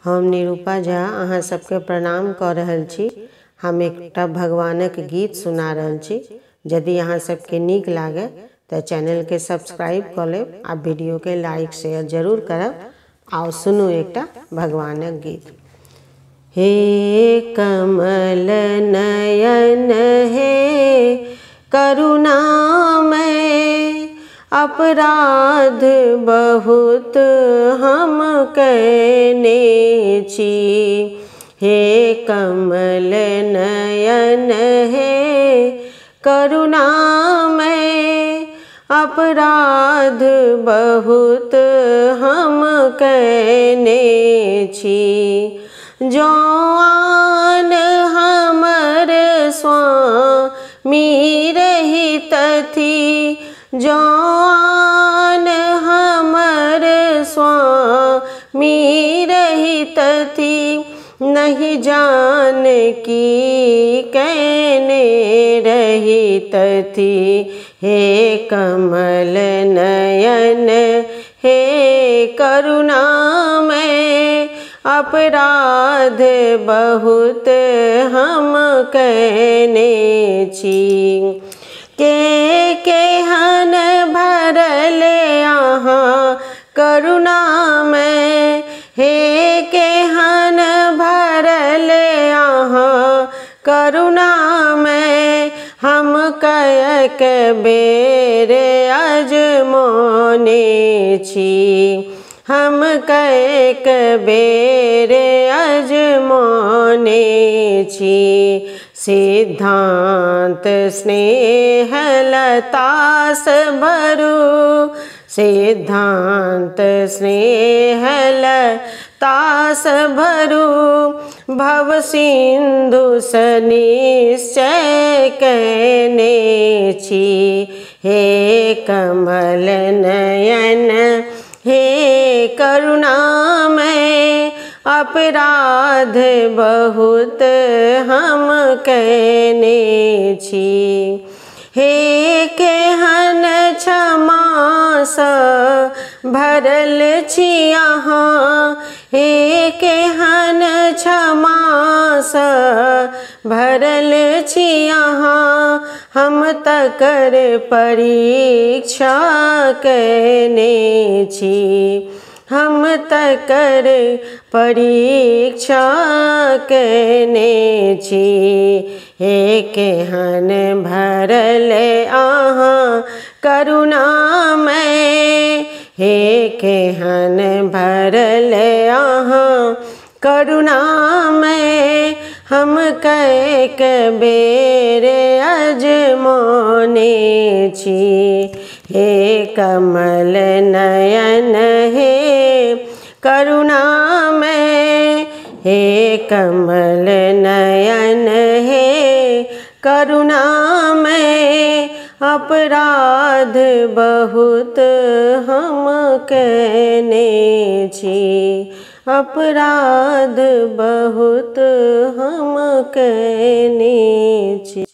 हम निरूपा झा अहाँ सबके प्रणाम कऽ रहल छी। हम एकटा भगवानक गीत सुना रहल छी। यदि अहाँ सबके नीक लागे तो चैनल के सब्सक्राइब कऽ लेब आ वीडियो के लाइक शेयर जरूर करब। आओ सुनू एकटा भगवानक गीत। हे कमल नयन हे करुणामय, अपराध बहुत हम कैने छी। हे कमल नयन हे करुणामय, अपराध बहुत हम कैने छी। जो आन हमर स्वामी रहितथि, जो आन हमर स्वामी रहितथि, नहीं जान की कैने रहितथि। हे कमल नयन हे करुणामय, अपराध बहुत हम कैने छी। केहन भरल अहाँ करुणामय, हे केहन भरल अहाँ करुणामय, हम कएक बेर अजमौने छी। हम कएक बेर अजमौने छी। सिद्धांत स्नेह लतास भरू, सिद्धांत स्नेह लतास भरू, भव सिंधु निश्चय कैने छी। हे कमल नयन हे करुणामय, अपराध बहुत हम कैने छी। हे केहन क्षमा सँ भरल छी अहाँ, हे केहन क्षमा सँ भरल छी अहाँ, हम तकर परीक्षा कैने छी। हम तकर परीक्षा कैने छी। हे केहन भरल अहाँ करुणामय, हे केहन भरल अहाँ करुणामय, हम कएक बेर अजमौने छी। हे कमल नयन हे करुणामय, हे कमल नयन हे करुणामय, अपराध बहुत हम कैने छी। अपराध बहुत हम कैने छी।